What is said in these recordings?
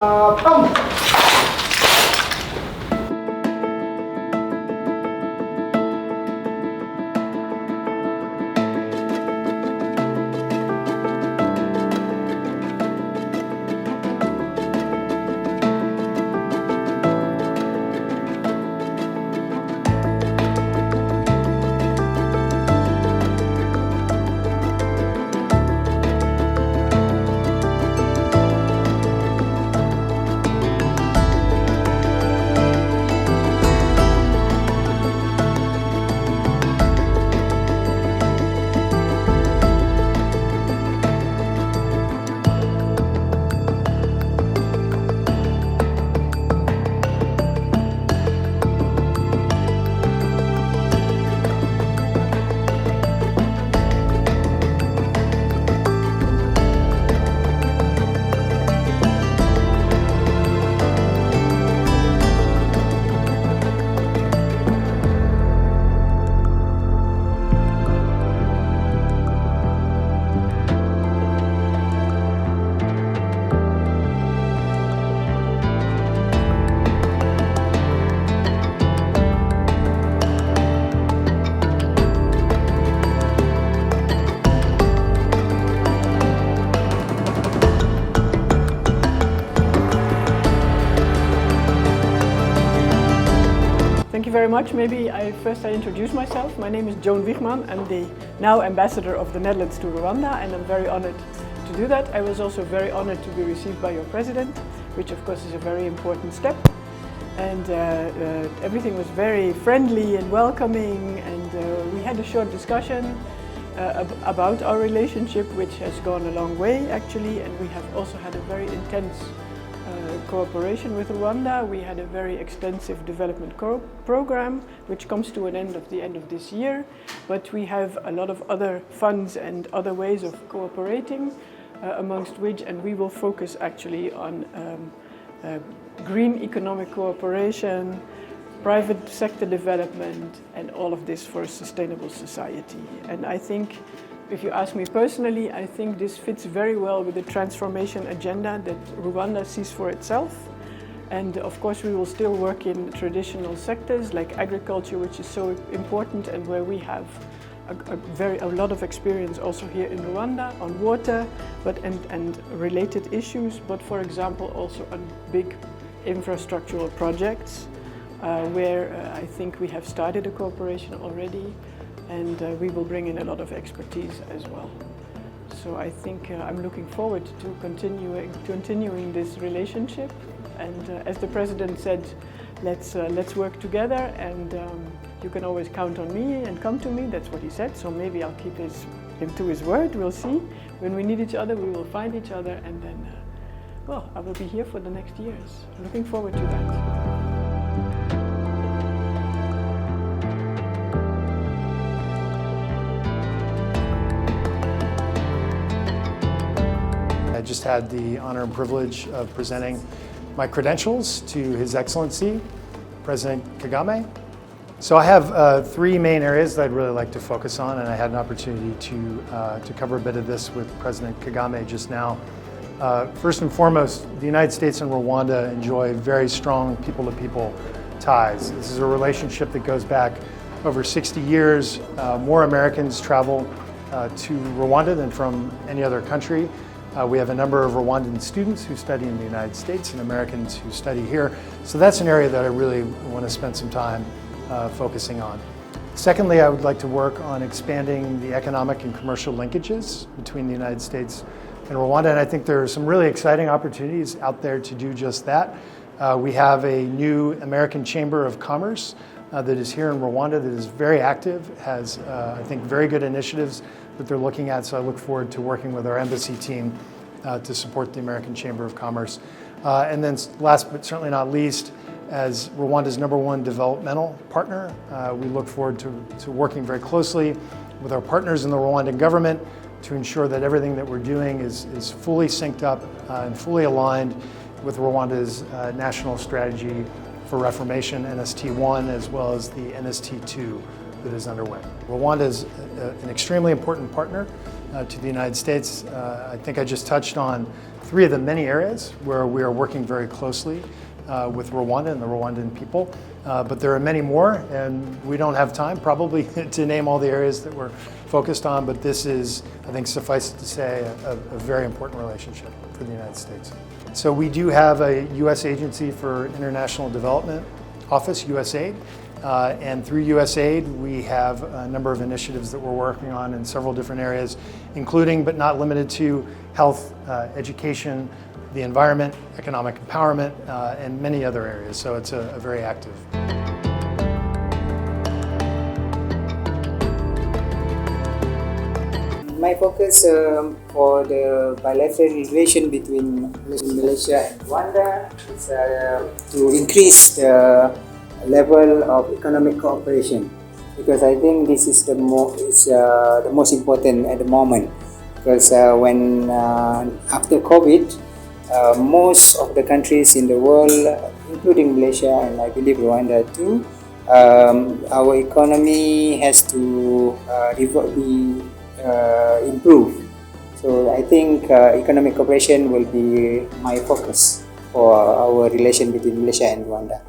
Come! Thank you very much. Maybe I introduce myself. My name is Joan Wiegman. I'm the now ambassador of the Netherlands to Rwanda, and I'm very honored to do that. I was also very honored to be received by your president, which of course is a very important step. And everything was very friendly and welcoming, and we had a short discussion about our relationship, which has gone a long way actually, and we have also had a very intense cooperation with Rwanda. We had a very extensive development program which comes to an end at the end of this year, but we have a lot of other funds and other ways of cooperating amongst which, and we will focus actually on green economic cooperation, private sector development, and all of this for a sustainable society. And I think, if you ask me personally, I think this fits very well with the transformation agenda that Rwanda sees for itself. And of course we will still work in traditional sectors like agriculture, which is so important and where we have a lot of experience also here in Rwanda on water and related issues, but for example also on big infrastructural projects where I think we have started a cooperation already. And we will bring in a lot of expertise as well. So I think I'm looking forward to continuing this relationship. And as the president said, let's work together. And you can always count on me and come to me. That's what he said. So maybe I'll keep him to his word. We'll see. When we need each other, we will find each other. And then, well, I will be here for the next years. Looking forward to that. I just had the honor and privilege of presenting my credentials to His Excellency, President Kagame. So I have three main areas that I'd really like to focus on, and I had an opportunity to cover a bit of this with President Kagame just now. First and foremost, the United States and Rwanda enjoy very strong people-to-people ties. This is a relationship that goes back over 60 years. More Americans travel to Rwanda than from any other country. We have a number of Rwandan students who study in the United States and Americans who study here. So that's an area that I really want to spend some time focusing on. Secondly, I would like to work on expanding the economic and commercial linkages between the United States and Rwanda, and I think there are some really exciting opportunities out there to do just that. We have a new American Chamber of Commerce that is here in Rwanda that is very active, has I think very good initiatives that they're looking at, so I look forward to working with our embassy team to support the American Chamber of Commerce. And then last but certainly not least, as Rwanda's #1 developmental partner, we look forward to working very closely with our partners in the Rwandan government to ensure that everything that we're doing is fully synced up and fully aligned with Rwanda's national strategy for reformation, NST1, as well as the NST2 that is underway. Rwanda is an extremely important partner to the United States. I think I just touched on three of the many areas where we are working very closely with Rwanda and the Rwandan people. But there are many more, and we don't have time probably to name all the areas that we're focused on, but this is, I think suffice it to say, a very important relationship for the United States. So we do have a U.S. Agency for International Development Office, USAID, and through USAID we have a number of initiatives that we're working on in several different areas, including but not limited to health, education, the environment, economic empowerment, and many other areas. So it's a very active. My focus for the bilateral relation between Malaysia and Rwanda is to increase the level of economic cooperation, because I think this is the most important at the moment. Because when after COVID, most of the countries in the world, including Malaysia and I believe Rwanda too, our economy has to be improved. So I think economic cooperation will be my focus for our relation between Malaysia and Rwanda.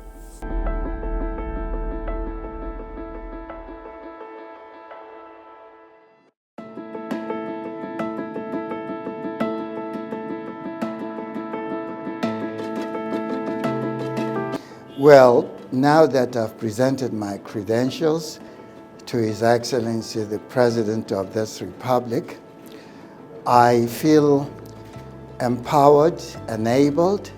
Well, now that I've presented my credentials to His Excellency the President of this Republic, I feel empowered, enabled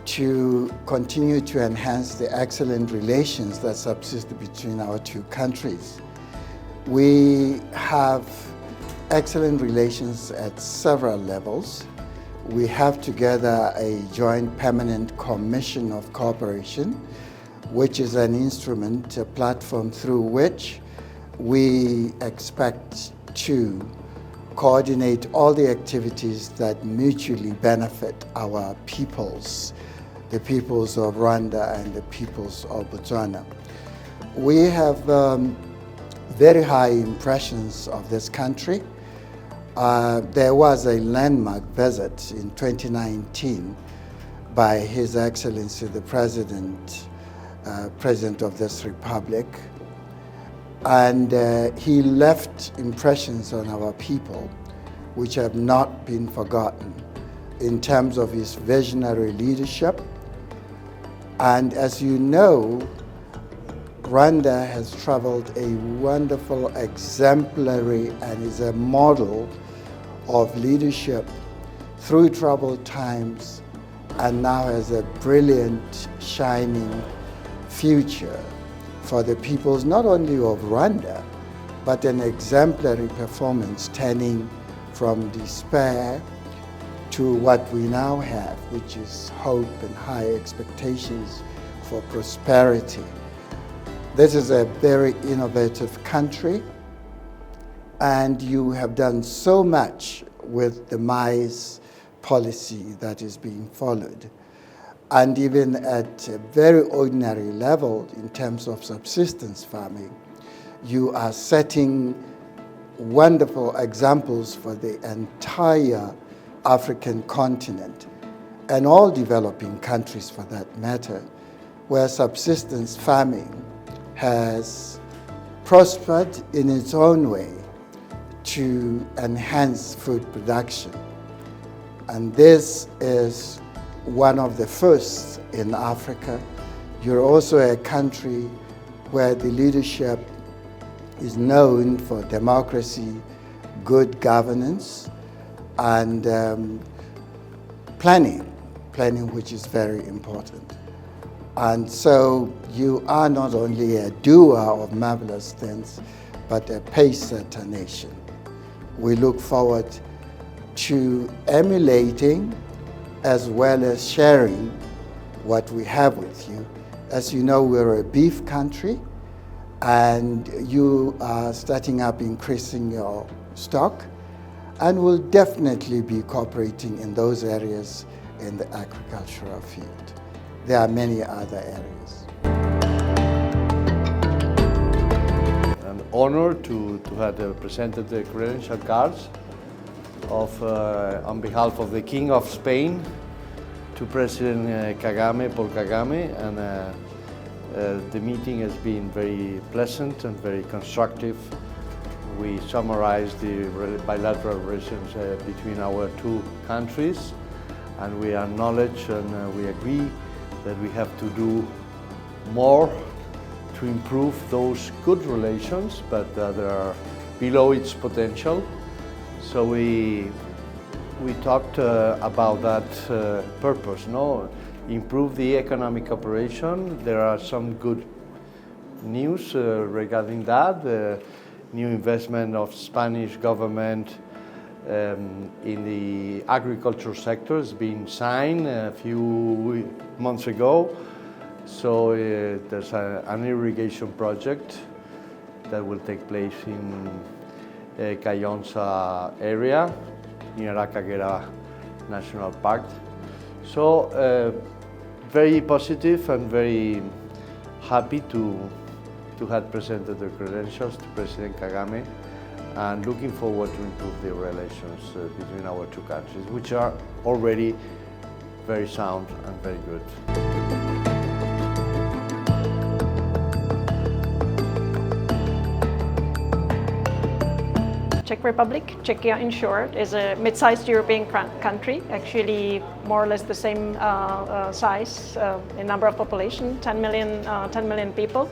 to continue to enhance the excellent relations that subsist between our two countries. We have excellent relations at several levels. We have together a joint permanent commission of cooperation, which is an instrument, a platform through which we expect to coordinate all the activities that mutually benefit our peoples, the peoples of Rwanda and the peoples of Botswana. We have very high impressions of this country. There was a landmark visit in 2019 by His Excellency the President of this Republic, and he left impressions on our people which have not been forgotten in terms of his visionary leadership. And as you know, Rwanda has traveled a wonderful, exemplary, and is a model of leadership through troubled times, and now has a brilliant, shining future for the peoples not only of Rwanda, but an exemplary performance turning from despair to what we now have, which is hope and high expectations for prosperity. This is a very innovative country, and you have done so much with the maize policy that is being followed. And even at a very ordinary level in terms of subsistence farming, you are setting wonderful examples for the entire African continent and all developing countries for that matter, where subsistence farming has prospered in its own way to enhance food production. And this is one of the first in Africa. You're also a country where the leadership is known for democracy, good governance, and planning which is very important. And so you are not only a doer of marvelous things, but a pace-setter nation. We look forward to emulating as well as sharing what we have with you. As you know, we're a beef country, and you are starting up increasing your stock, and will definitely be cooperating in those areas in the agricultural field. There are many other areas. an honor to have presented the credential cards on behalf of the King of Spain to President Paul Kagame, and the meeting has been very pleasant and very constructive. We summarized the bilateral relations between our two countries, and we acknowledge and we agree that we have to do more to improve those good relations, but they are below its potential. So we talked about that purpose, no? Improve the economic cooperation. There are some good news regarding that. The new investment of Spanish government in the agriculture sector has been signed a few months ago. So there's an irrigation project that will take place in Kayonza area, near Akagera National Park. So very positive and very happy to have presented the credentials to President Kagame, and looking forward to improve the relations between our two countries, which are already very sound and very good. Czech Republic, Czechia in short, is a mid-sized European country, actually more or less the same size in number of population, 10 million people.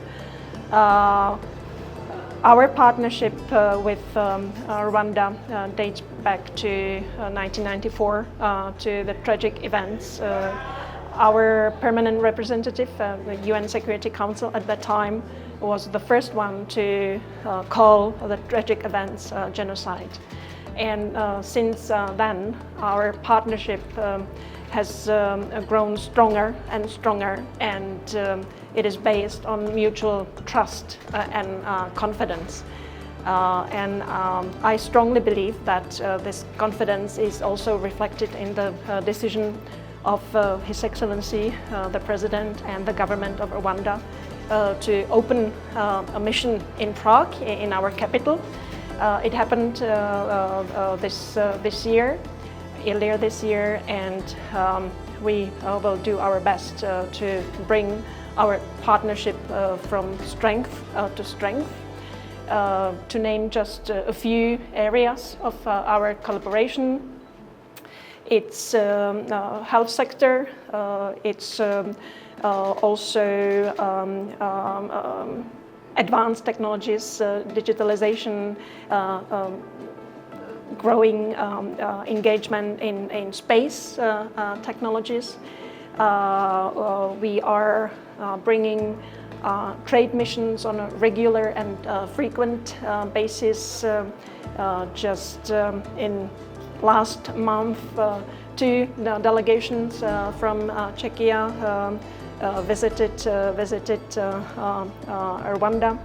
Our partnership with Rwanda dates back to 1994, to the tragic events. Our permanent representative, the UN Security Council at that time, was the first one to call the tragic events genocide. And since then, our partnership has grown stronger and stronger, and it is based on mutual trust and confidence. And I strongly believe that this confidence is also reflected in the decision of His Excellency, the President and the government of Rwanda, to open a mission in Prague, in our capital. It happened earlier this year, and we will do our best to bring our partnership from strength to strength. To name just a few areas of our collaboration: it's health sector, it's also advanced technologies, digitalization, growing engagement in space technologies. We are bringing trade missions on a regular and frequent basis. Just in last month, two delegations from Czechia visited Rwanda.